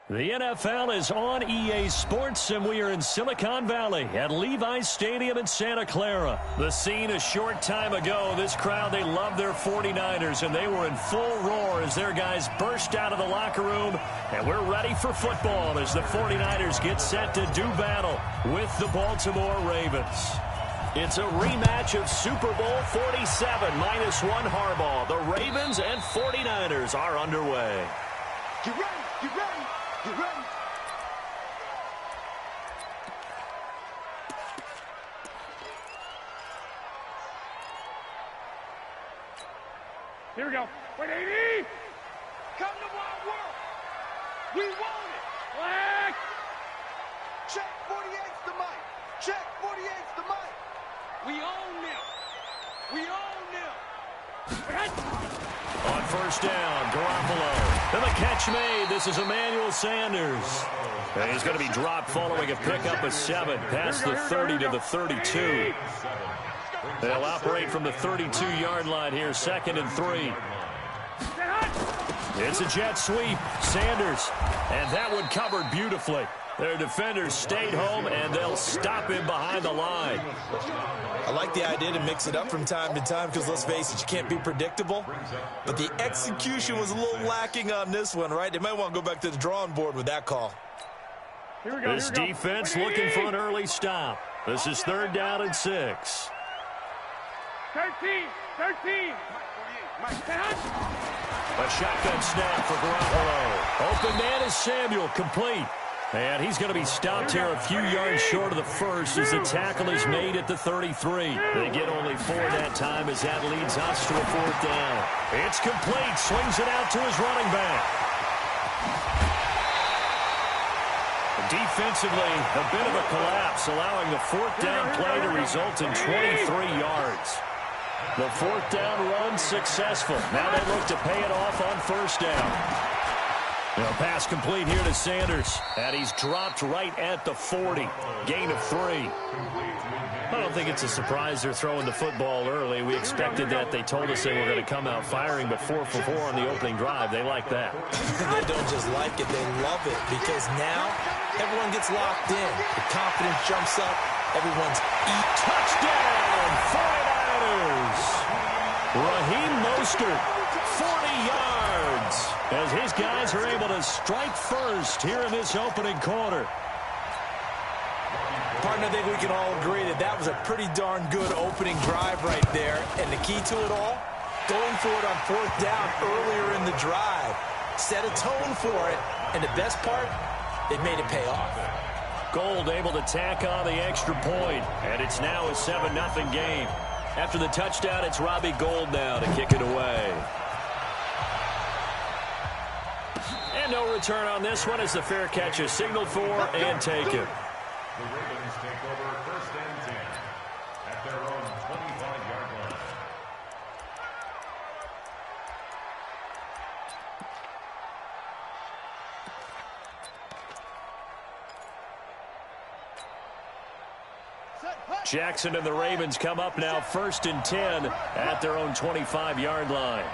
The NFL is on EA Sports, and we are in Silicon Valley at Levi's Stadium in Santa Clara. The scene a short time ago. This crowd, they love their 49ers, and they were in full roar as their guys burst out of the locker room. And we're ready for football as the 49ers get set to do battle with the Baltimore Ravens. It's a rematch of Super Bowl 47, -1 Harbaugh. The Ravens and 49ers are underway. Get ready, get ready. Get ready. Here we go. 180. Come to Wild World. We want it. Black. Check 48's the mic. Check 48's the mic. We own them. We own them. On first down, Garoppolo. And the catch made. This is Emmanuel Sanders. And he's going to be dropped following a pickup of 7 past the 30 to the 32. They'll operate from the 32-yard line here, 2nd and 3. It's a jet sweep. Sanders. And that one covered beautifully. Their defenders stayed home, and they'll stop him behind the line. I like the idea to mix it up from time to time because, let's face it, you can't be predictable. But the execution was a little lacking on this one, right? They might want to go back to the drawing board with that call. Here we go. This defense looking for an early stop. This is 3rd down and 6. 13. A shotgun snap for Garoppolo. Open man is Samuel, complete. And he's going to be stopped here a few yards short of the first as the tackle is made at the 33. They get only 4 that time as that leads us to a 4th down. It's complete. Swings it out to his running back. Defensively, a bit of a collapse, allowing the 4th down play to result in 23 yards. The 4th down run successful. Now they look to pay it off on first down. Pass complete here to Sanders, and he's dropped right at the 40. Gain of 3. I don't think it's a surprise they're throwing the football early. We expected that. They told us they were going to come out firing, but 4 for 4 on the opening drive. They like that. They don't just like it, they love it, because now everyone gets locked in. The confidence jumps up. Everyone's touchdown, 49ers. Raheem Mostert, 40 yards. As his guys are able to strike first here in this opening quarter. Partner, I think we can all agree that that was a pretty darn good opening drive right there. And the key to it all, going for it on 4th down earlier in the drive. Set a tone for it. And the best part, they made it pay off. Gold able to tack on the extra point. And it's now a 7-0 game. After the touchdown, it's Robbie Gould now to kick it away. And no return on this one as the fair catch is signaled for and taken. The Ravens take over 1st and 10 at their own 25-yard line. Jackson and the Ravens come up now 1st and 10 at their own 25-yard line.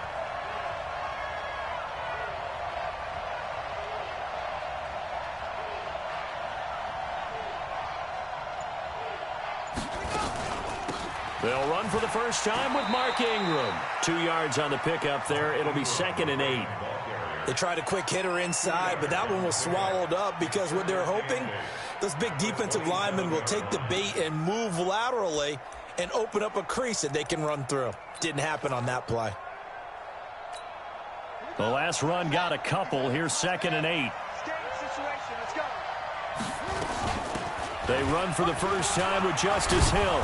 They'll run for the first time with Mark Ingram. 2 yards on the pickup there. It'll be 2nd and 8. They tried a quick hitter inside, but that one was swallowed up because what they're hoping, those big defensive linemen will take the bait and move laterally and open up a crease that they can run through. Didn't happen on that play. The last run got a couple. Here's 2nd and 8. They run for the first time with Justice Hill.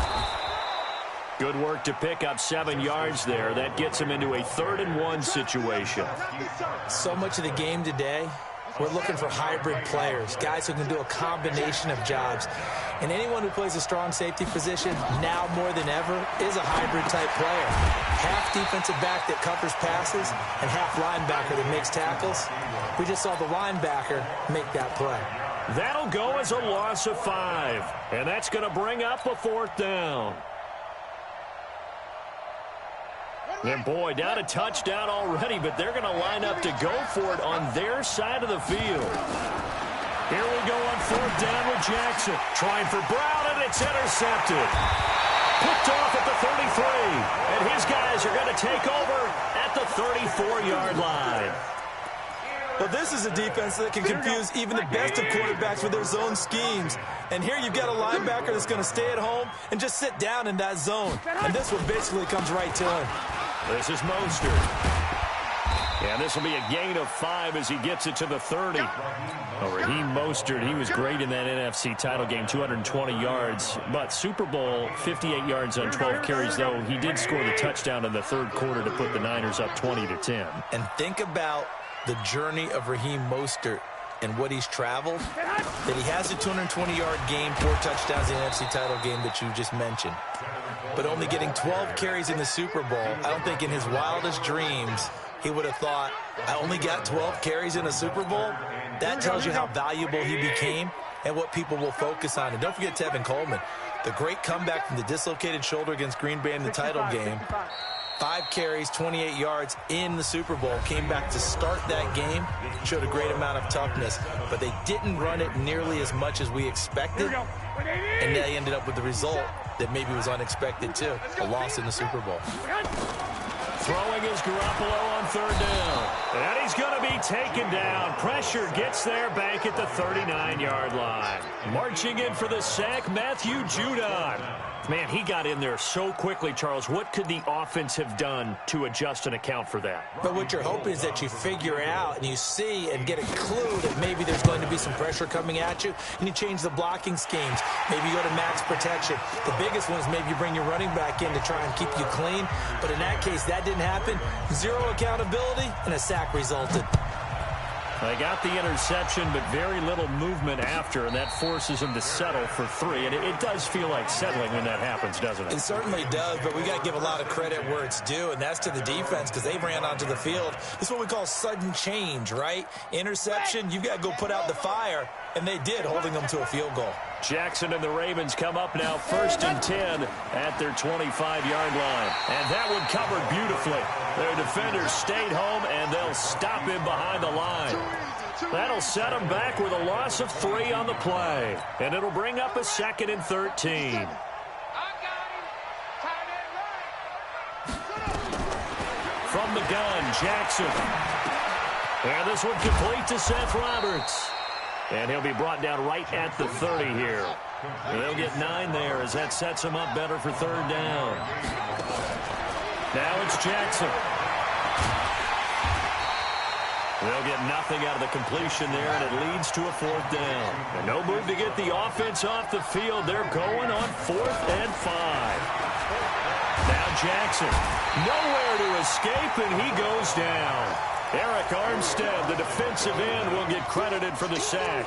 Good work to pick up 7 yards there. That gets him into a 3rd and 1 situation. So much of the game today, we're looking for hybrid players, guys who can do a combination of jobs. And anyone who plays a strong safety position, now more than ever, is a hybrid-type player. Half defensive back that covers passes and half linebacker that makes tackles. We just saw the linebacker make that play. That'll go as a loss of 5. And that's going to bring up a 4th down. And boy, down a touchdown already, but they're going to line up to go for it on their side of the field. Here we go on 4th down with Jackson. Trying for Brown, and it's intercepted. Picked off at the 33. And his guys are going to take over at the 34-yard line. Well, this is a defense that can confuse even the best of quarterbacks with their zone schemes. And here you've got a linebacker that's going to stay at home and just sit down in that zone. And this one basically comes right to him. This is Mostert. And this will be a gain of 5 as he gets it to the 30. Oh, Raheem Mostert, he was great in that NFC title game, 220 yards. But Super Bowl, 58 yards on 12 carries, though. He did score the touchdown in the 3rd quarter to put the Niners up 20-10. And think about the journey of Raheem Mostert and what he's traveled, that he has a 220-yard game, 4 touchdowns in the NFC title game that you just mentioned. But only getting 12 carries in the Super Bowl, I don't think in his wildest dreams he would have thought, I only got 12 carries in a Super Bowl. That tells you how valuable he became and what people will focus on. And don't forget Tevin Coleman, the great comeback from the dislocated shoulder against Green Bay in the title game. 5 carries, 28 yards in the Super Bowl. Came back to start that game. Showed a great amount of toughness. But they didn't run it nearly as much as we expected. And they ended up with the result that maybe was unexpected too. A loss in the Super Bowl. Throwing is Garoppolo on 3rd down. And he's going to be taken down. Pressure gets there back at the 39-yard line. Marching in for the sack, Matthew Judon. Man, he got in there so quickly, Charles. What could the offense have done to adjust and account for that? But what you're hoping is that you figure out and you see and get a clue that maybe there's going to be some pressure coming at you, and you change the blocking schemes. Maybe you go to max protection. The biggest one is maybe you bring your running back in to try and keep you clean. But in that case, that didn't happen. 0 accountability, and a sack resulted. They got the interception, but very little movement after, and that forces them to settle for 3. And it does feel like settling when that happens, doesn't it? It certainly does, but we got to give a lot of credit where it's due, and that's to the defense because they ran onto the field. This is what we call sudden change, right? Interception, you've got to go put out the fire, and they did, holding them to a field goal. Jackson and the Ravens come up now 1st and 10 at their 25-yard line. And that one covered beautifully. Their defenders stayed home, and they'll stop him behind the line. That'll set them back with a loss of 3 on the play. And it'll bring up a 2nd and 13. From the gun, Jackson. And this one complete to Seth Roberts. And he'll be brought down right at the 30 here. And they'll get 9 there as that sets them up better for 3rd down. Now it's Jackson. They'll get nothing out of the completion there, and it leads to a 4th down. And no move to get the offense off the field. They're going on 4th and 5. Now Jackson. Nowhere to escape, and he goes down. Eric Armstead, the defensive end, will get credited for the sack.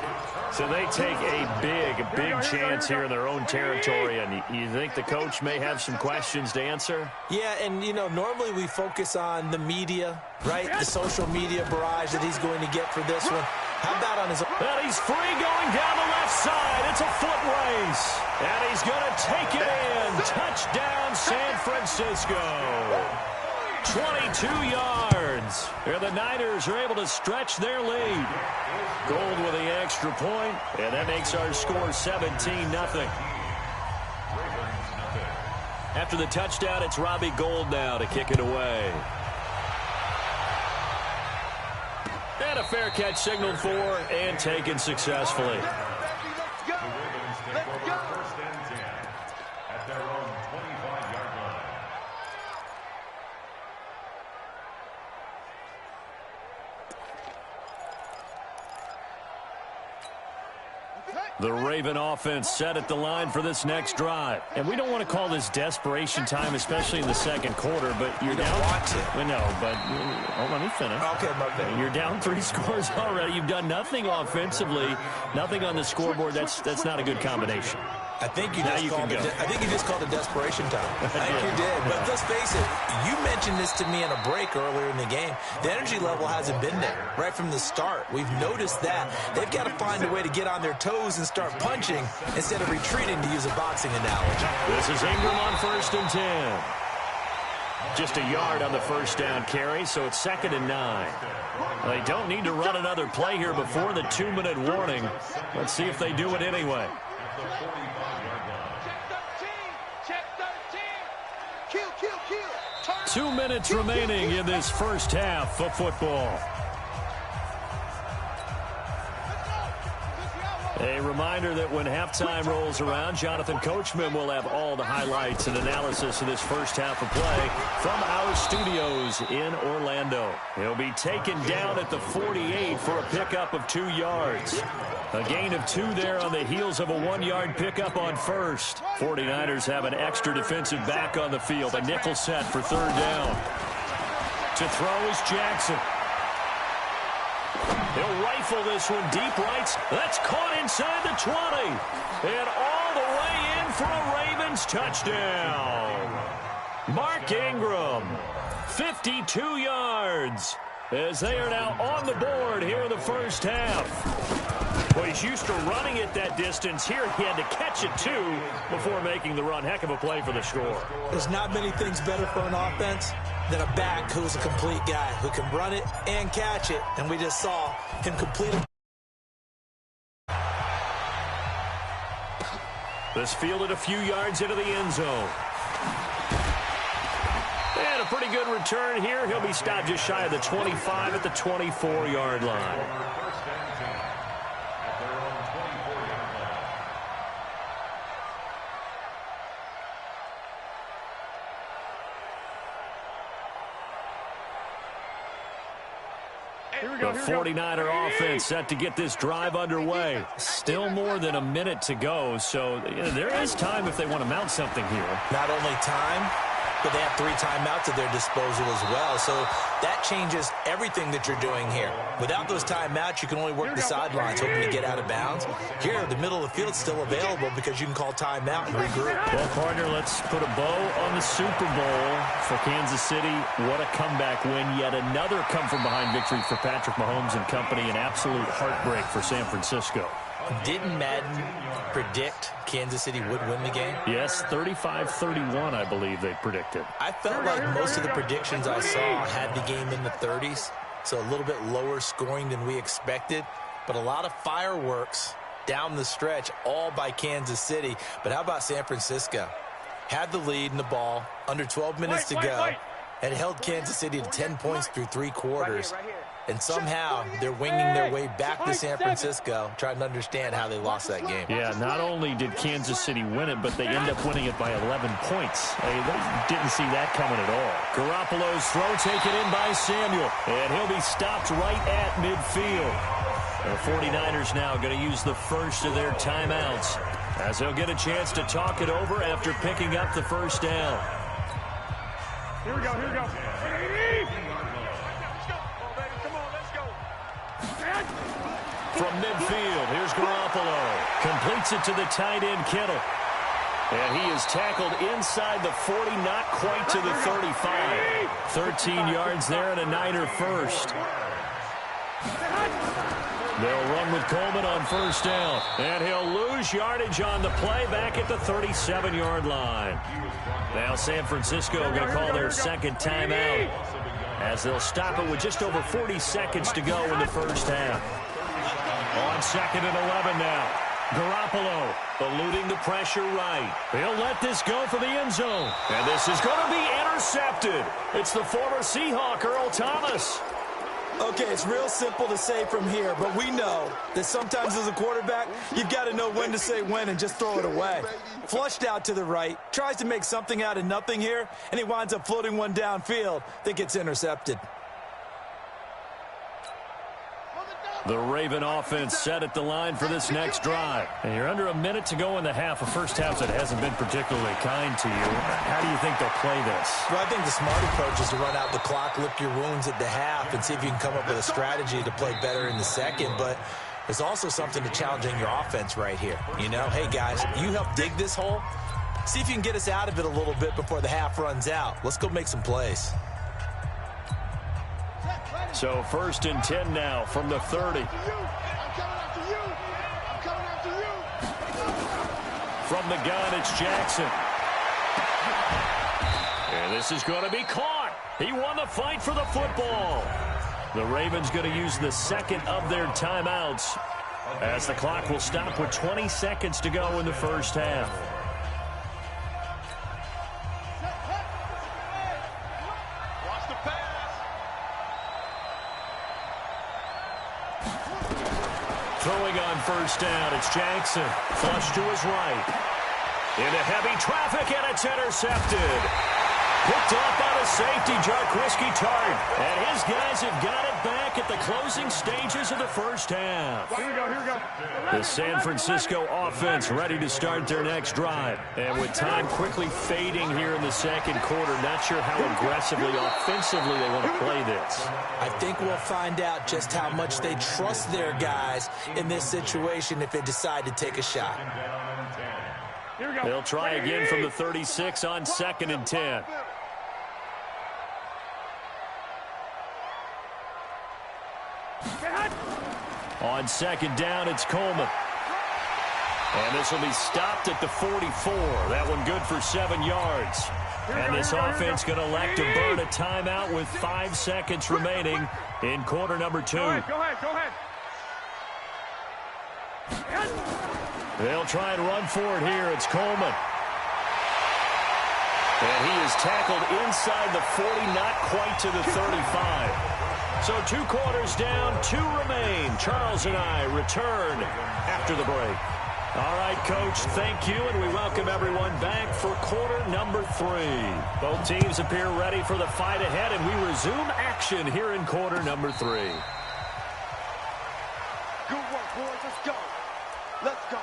So they take a big chance here in their own territory. And you think the coach may have some questions to answer? Yeah, and, you know, normally we focus on the media, right? The social media barrage that he's going to get for this one. How about on his... Well, he's free going down the left side. It's a foot race. And he's going to take it in. Touchdown, San Francisco. 22 yards. And the Niners are able to stretch their lead. Gold with the extra point, and that makes our score 17-0. After the touchdown, it's Robbie Gould now to kick it away. And a fair catch signaled for and taken successfully. The Raven offense set at the line for this next drive. And we don't want to call this desperation time, especially in the 2nd quarter, but you're down. Want to. No, but let me finish. Okay, Mark. You're down 3 scores already. You've done nothing offensively, nothing on the scoreboard. That's not a good combination. I think you just called it desperation time. I think you did. But let's face it, you mentioned this to me in a break earlier in the game. The energy level hasn't been there right from the start. We've noticed that. They've got to find a way to get on their toes and start punching instead of retreating, to use a boxing analogy. This is Ingram on 1st and 10. Just a yard on the first down carry, so it's 2nd and 9. They don't need to run another play here before the 2-minute warning. Let's see if they do it anyway. Check 13. Kill. 2 minutes remaining in this first half of football. A reminder that when halftime rolls around, Jonathan Coachman will have all the highlights and analysis of this first half of play from our studios in Orlando. He'll be taken down at the 48 for a pickup of 2 yards. A gain of 2 there on the heels of a 1-yard pickup on first. 49ers have an extra defensive back on the field, a nickel set for 3rd down. To throw is Jackson. He'll rifle this one deep right. That's caught inside the 20. And all the way in for a Ravens touchdown. Mark Ingram, 52 yards, as they are now on the board here in the first half. Well, he's used to running it that distance. Here he had to catch it, too, before making the run. Heck of a play for the score. There's not many things better for an offense than a back who's a complete guy, who can run it and catch it. And we just saw him complete it. This fielded a few yards into the end zone. And a pretty good return here. He'll be stopped just shy of the 25 at the 24-yard line. The 49er offense set to get this drive underway. Still more than a minute to go, so there is time if they want to mount something here. Not only time, but they have 3 timeouts at their disposal as well. So that changes everything that you're doing here. Without those timeouts, you can only work the sidelines, hoping to get out of bounds. Here, the middle of the field's still available because you can call timeout and regroup. Well, partner, let's put a bow on the Super Bowl for Kansas City. What a comeback win. Yet another come-from-behind victory for Patrick Mahomes and company. An absolute heartbreak for San Francisco. Didn't Madden predict Kansas City would win the game? Yes, 35-31, I believe they predicted. I felt like most of the predictions I saw had the game in the 30s, so a little bit lower scoring than we expected, but a lot of fireworks down the stretch, all by Kansas City. But how about San Francisco? Had the lead in the ball, under 12 minutes to go, and held Kansas City to 10 points through 3 quarters. And somehow they're winging their way back to San Francisco, trying to understand how they lost that game. Yeah, not only did Kansas City win it, but they end up winning it by 11 points. They didn't see that coming at all. Garoppolo's throw taken in by Samuel, and he'll be stopped right at midfield. The 49ers now going to use the first of their timeouts, as they'll get a chance to talk it over after picking up the first down. Here we go. From midfield, here's Garoppolo. Completes it to the tight end, Kittle. And he is tackled inside the 40, not quite to the 35. 13 yards there and a Niner first. They'll run with Coleman on first down. And he'll lose yardage on the play back at the 37-yard line. Now San Francisco going to call their second timeout, as they'll stop it with just over 40 seconds to go in the first half. On 2nd and 11 now. Garoppolo eluding the pressure right. He'll let this go for the end zone. And this is going to be intercepted. It's the former Seahawk, Earl Thomas. Okay, it's real simple to say from here, but we know that sometimes as a quarterback, you've got to know when to say when and just throw it away. Flushed out to the right, tries to make something out of nothing here, and he winds up floating one downfield that gets intercepted. The Raven offense set at the line for this next drive. And you're under a minute to go in the half. A first half that hasn't been particularly kind to you. How do you think they'll play this? Well, I think the smart approach is to run out the clock, lick your wounds at the half, and see if you can come up with a strategy to play better in the second. But there's also something to challenging your offense right here. You know, hey, guys, you help dig this hole. See if you can get us out of it a little bit before the half runs out. Let's go make some plays. So 1st and 10 now from the 30. From the gun, it's Jackson. And this is going to be caught. He won the fight for the football. The Ravens going to use the second of their timeouts as the clock will stop with 20 seconds to go in the first half. Watch the pass. Throwing on first down, it's Jackson. Flush to his right. Into heavy traffic, and it's intercepted. Picked off by the safety, Jarquiski Tart. And his guys have got it back at the closing stages of the first half. Here we go, here we go. The San Francisco offense ready to start their next drive. And with time quickly fading here in the second quarter, not sure how aggressively, offensively they want to play this. I think we'll find out just how much they trust their guys in this situation if they decide to take a shot. Here we go. They'll try again from the 36 on 2nd and 10. On 2nd down, it's Coleman. And this will be stopped at the 44. That one good for 7 yards. And this offense going to elect to burn a timeout with 5 seconds remaining in quarter number 2. Go ahead, go ahead, go ahead. They'll try and run for it here. It's Coleman. And he is tackled inside the 40, not quite to the 35. So 2 quarters down, 2 remain. Charles and I return after the break. All right, Coach, thank you, and we welcome everyone back for quarter number 3. Both teams appear ready for the fight ahead, and we resume action here in quarter number 3. Good work, boys. Let's go. Let's go.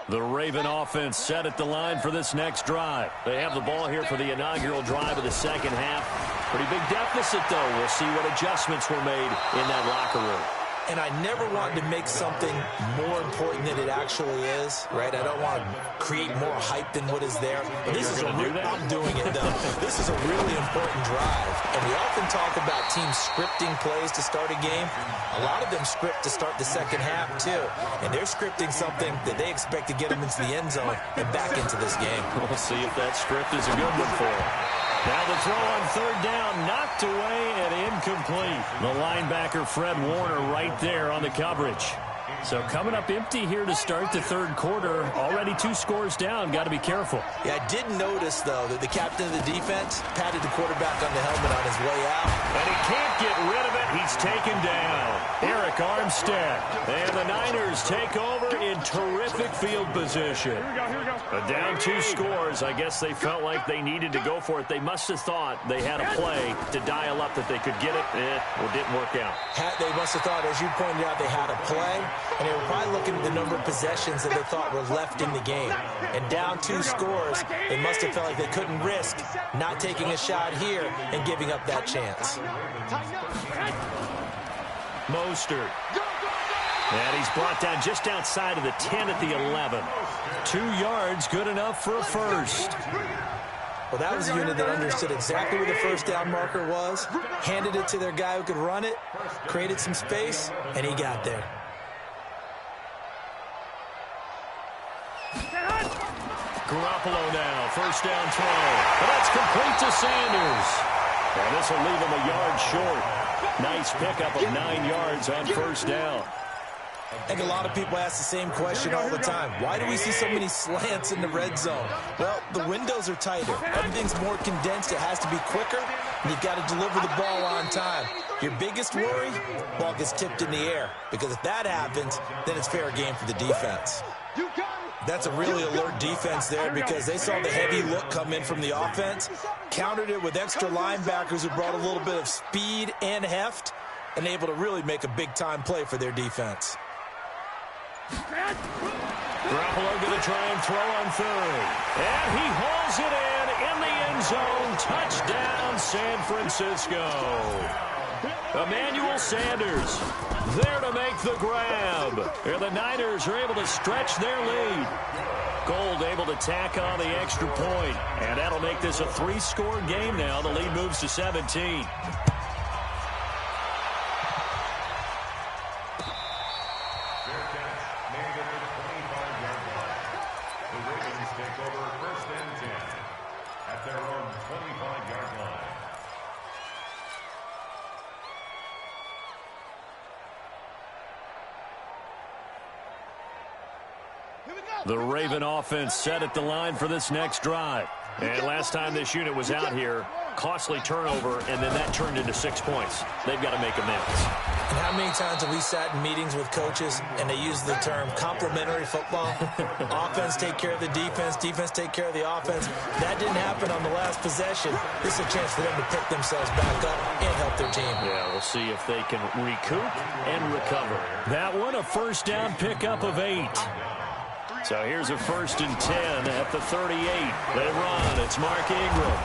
The Raven offense set at the line for this next drive. They have the ball here for the inaugural drive of the second half. Pretty big deficit, though. We'll see what adjustments were made in that locker room. And I never want to make something more important than it actually is, right? I don't want to create more hype than what is there. But this is I'm doing it, though. This is a really important drive. And we often talk about teams scripting plays to start a game. A lot of them script to start the second half, too. And they're scripting something that they expect to get them into the end zone and back into this game. We'll see if that script is a good one for them. Now the throw on 3rd down, knocked away and incomplete. The linebacker, Fred Warner, right there on the coverage. So coming up empty here to start the 3rd quarter. Already 2 scores down. Got to be careful. Yeah, I did notice, though, that the captain of the defense patted the quarterback on the helmet on his way out. And he can't get rid of it. He's taken down. Eric Armstead. And the Niners take over in terrific field position. Here we go, here we go. But down 2 scores. I guess they felt like they needed to go for it. They must have thought they had a play to dial up that they could get it. Well, didn't work out. They must have thought, as you pointed out, they had a play. And they were probably looking at the number of possessions that they thought were left in the game. And down 2 scores, they must have felt like they couldn't risk not taking a shot here and giving up that chance. Mostert. And he's brought down just outside of the 10 at the 11. 2 yards, good enough for a first. Well, that was a unit that understood exactly where the first down marker was, handed it to their guy who could run it, created some space, and he got there. Garoppolo now, first down throw. And that's complete to Sanders. And this will leave him a yard short. Nice pickup of 9 yards on first down. I think a lot of people ask the same question all the time. Why do we see so many slants in the red zone? Well, the windows are tighter. Everything's more condensed. It has to be quicker, and you've got to deliver the ball on time. Your biggest worry, ball gets tipped in the air. Because if that happens, then it's fair game for the defense. That's a really alert defense there because they saw the heavy look come in from the offense, countered it with extra linebackers who brought a little bit of speed and heft, and able to really make a big-time play for their defense. Garoppolo going to try and throw on 3rd. And he hauls it in the end zone. Touchdown, San Francisco. Emmanuel Sanders there to make the grab. And the Niners are able to stretch their lead. Gold able to tack on the extra point. And that'll make this a 3-score game now. The lead moves to 17. The Raven offense set at the line for this next drive. And last time this unit was out here, costly turnover, and then that turned into 6 points. They've got to make amends. And how many times have we sat in meetings with coaches and they use the term complementary football? Offense take care of the defense, defense take care of the offense. That didn't happen on the last possession. This is a chance for them to pick themselves back up and help their team. Yeah, we'll see if they can recoup and recover. That one, a first down pickup of 8. So here's a 1st and 10 at the 38. They run. It's Mark Ingram.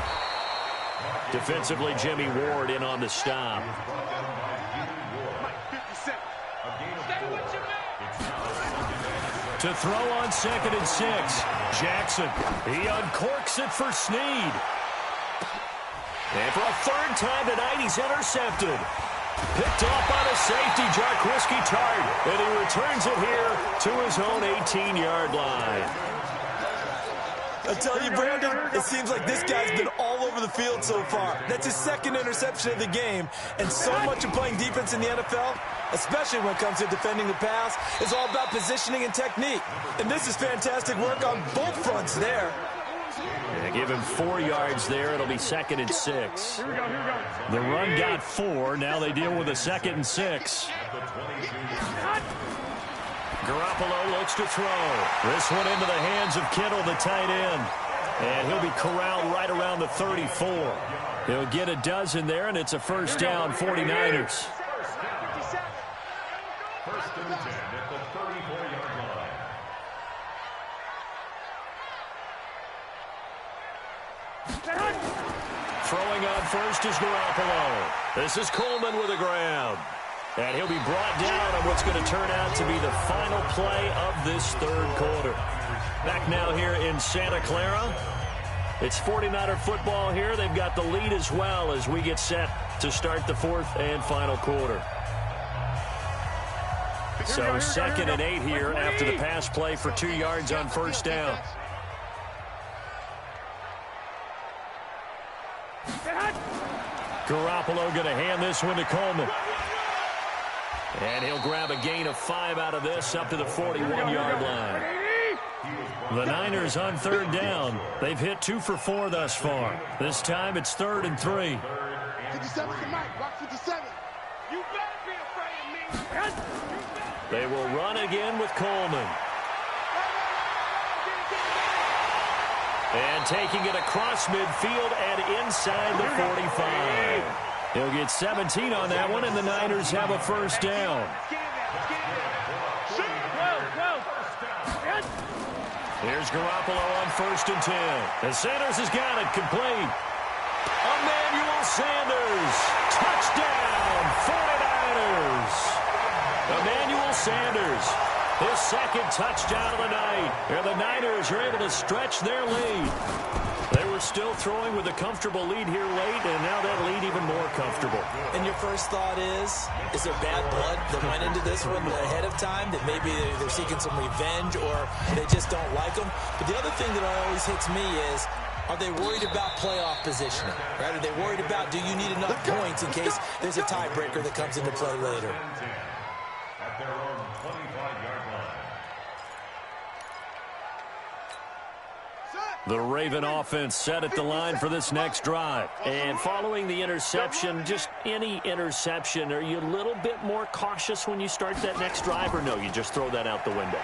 Defensively, Jimmy Ward in on the stop. To throw on 2nd and 6. Jackson. He uncorks it for Snead. And for a 3rd time tonight, he's intercepted. Picked off by the safety, Jarquiski Tart. And he returns it here to his own 18-yard line. I tell you, Brandon, it seems like this guy's been all over the field so far. That's his 2nd interception of the game. And so much of playing defense in the NFL, especially when it comes to defending the pass, is all about positioning and technique. And this is fantastic work on both fronts there. Yeah, give him 4 yards there. It'll be 2nd and 6. The run got 4. Now they deal with a 2nd and 6. Garoppolo looks to throw. This one into the hands of Kittle, the tight end. And he'll be corralled right around the 34. He'll get a dozen there, and it's a first down, 49ers. 1st and 10 at the 34-yard line. Throwing on first is Garoppolo. This is Coleman with the ground. And he'll be brought down on what's going to turn out to be the final play of this 3rd quarter. Back now here in Santa Clara. It's 49er football here. They've got the lead as well as we get set to start the 4th and final quarter. So 2nd and 8 here after the pass play for 2 yards on 1st down. Garoppolo going to hand this one to Coleman. And he'll grab a gain of 5 out of this up to the 41-yard line. The Niners on 3rd down. They've hit 2 for 4 thus far. This time it's 3rd and 3. 57 to Mike. Watch 57. You better be afraid of me. They will run again with Coleman. And taking it across midfield and inside the 45. He'll get 17 on that one, and the Niners have a first down. Here's Garoppolo on 1st and 10. And Sanders has got it complete. Emmanuel Sanders. Touchdown, 49ers. Emmanuel Sanders. His 2nd touchdown of the night. And the Niners are able to stretch their lead. They were still throwing with a comfortable lead here late, and now that lead even more comfortable. And your first thought is there bad blood that went into this one ahead of time, that maybe they're seeking some revenge or they just don't like them? But the other thing that always hits me is, are they worried about playoff positioning? Right? Are they worried about, do you need enough points in case there's a tiebreaker that comes into play later? At their own 25-yard line. The Raven offense set at the line for this next drive. And following the interception, just any interception, are you a little bit more cautious when you start that next drive, or no, you just throw that out the window?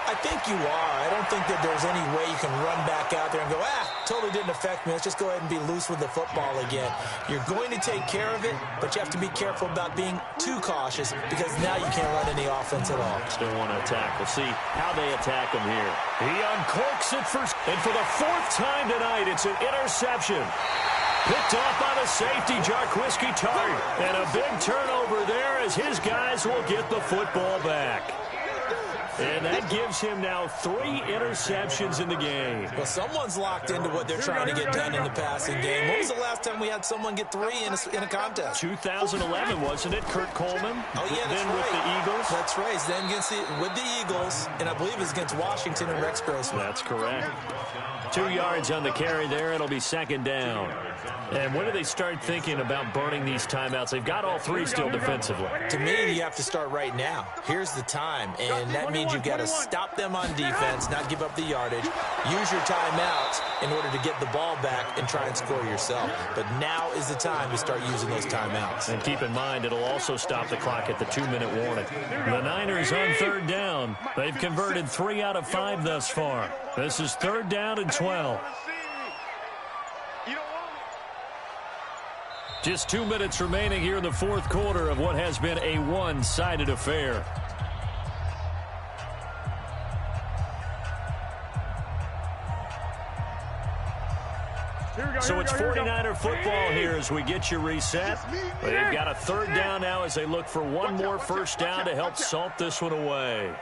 I think you are. I don't think that there's any way you can run back out there and go, totally didn't affect me. Let's just go ahead and be loose with the football again. You're going to take care of it, but you have to be careful about being too cautious because now you can't run any offense at all. Still want to attack. We'll see how they attack him here. He uncorks it first, and for the 4th time tonight, it's an interception. Picked off by the safety, Jarquiski Tart. And a big turnover there as his guys will get the football back. And that gives him now 3 interceptions in the game. Well, someone's locked into what they're trying to get done in the passing game. When was the last time we had someone get 3 in a contest? 2011, wasn't it? Kurt Coleman? Oh, yeah, that's then right. With the Eagles? That's right. Then with the Eagles, and I believe it's against Washington and Rex Grossman. That's correct. 2 yards on the carry there. It'll be second down. And when do they start thinking about burning these timeouts? They've got all three still defensively. To me, you have to start right now. Here's the time, and that means you've got to stop them on defense, not give up the yardage, use your timeouts in order to get the ball back and try and score yourself. But now is the time to start using those timeouts. And keep in mind, it'll also stop the clock at the 2-minute warning. The Niners on third down. They've converted 3 out of 5 thus far. This is third down and 12. Just 2 minutes remaining here in the fourth quarter of what has been a one-sided affair. So it's 49er football here as we get you reset. They've got a third down now as they look for one more first down to help salt this one away.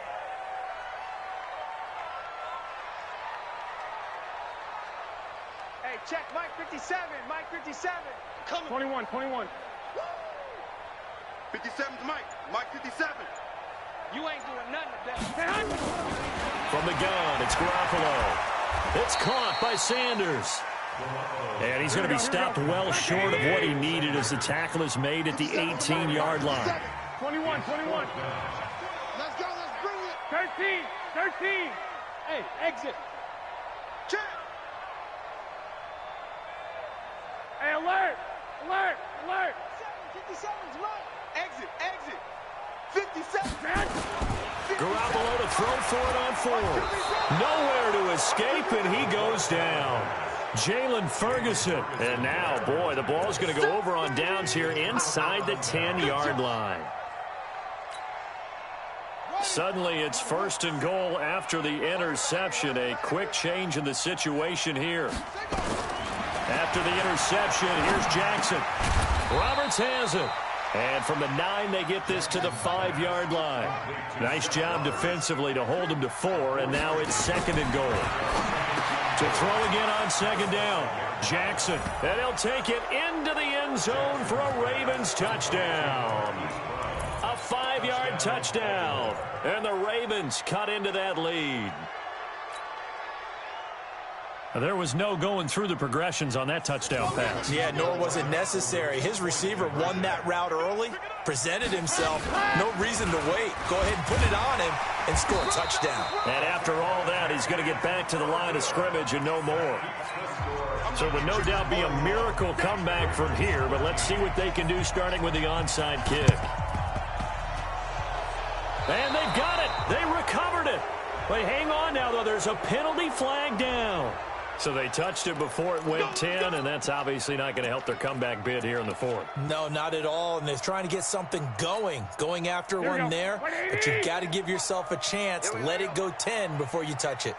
Hey, check Mike 57. Mike 57. Coming. 21. 57's Mike. Mike 57. You ain't doing nothing today. From the gun, it's Garoppolo. It's caught by Sanders. And he's going to be stopped well short of what he needed as the tackle is made at the 18-yard line. 21. Let's go. Let's bring it. 13. Hey, exit. Check. Hey, alert. 57's right. Exit. 57. Garoppolo to throw for it on fourth. Nowhere to escape, and he goes down. Jalen Ferguson. And now, boy, the ball's going to go over on downs here inside the 10-yard line. Suddenly, it's first and goal after the interception. A quick change in the situation here. After the interception, here's Jackson. Roberts has it. And from the 9, they get this to the 5-yard line. Nice job defensively to hold them to 4, and now it's second and goal. To throw again on second down, Jackson. And he'll take it into the end zone for a Ravens touchdown. A 5-yard touchdown. And the Ravens cut into that lead. There was no going through the progressions on that touchdown pass. Yeah, nor was it necessary. His receiver won that route early, presented himself. No reason to wait. Go ahead and put it on him and score a touchdown. And after all that, he's going to get back to the line of scrimmage and no more. So it would no doubt be a miracle comeback from here, but let's see what they can do starting with the onside kick. And they've got it. They recovered it. But hang on now, though. There's a penalty flag down. So they touched it before it went 10, and that's obviously not going to help their comeback bid here in the fourth. No, not at all, and they're trying to get something going after one there, but you've got to give yourself a chance. Let it go 10 before you touch it.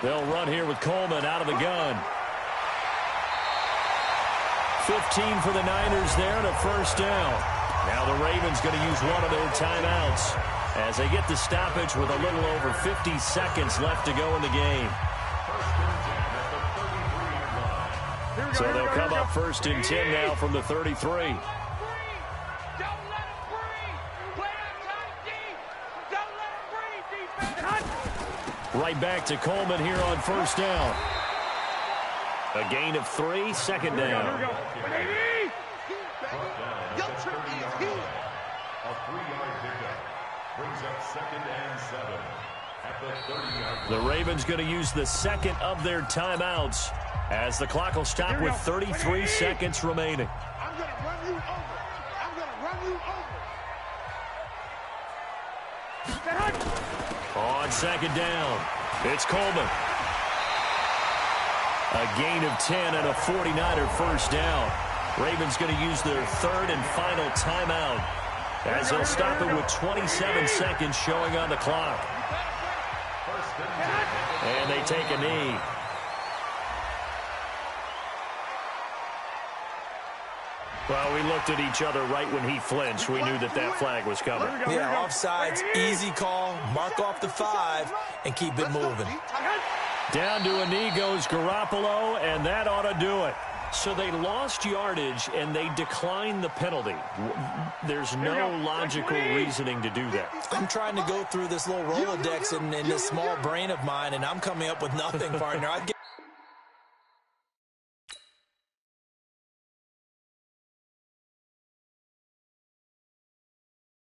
They'll run here with Coleman out of the gun. 15 for the Niners there and a first down. Now the Ravens going to use one of their timeouts as they get the stoppage with a little over 50 seconds left to go in the game. So they'll come up first and 10 now from the 33. Right back to Coleman here on first down. A gain of 3, second down. The Ravens going to use the second of their timeouts as the clock will stop with 33 seconds remaining. I'm going to run you over. On second down, it's Coleman. A gain of 10 and a 49er first down. Ravens going to use their third and final timeout as they'll stop it with 27 seconds showing on the clock. And they take a knee. Well, we looked at each other right when he flinched. We knew that that flag was coming. Yeah, offsides, easy call. Mark off the 5 and keep it moving. Down to a knee goes Garoppolo, and that ought to do it. So they lost yardage, and they declined the penalty. There's no logical reasoning to do that. I'm trying to go through this little Rolodex in this small brain of mine, and I'm coming up with nothing, partner.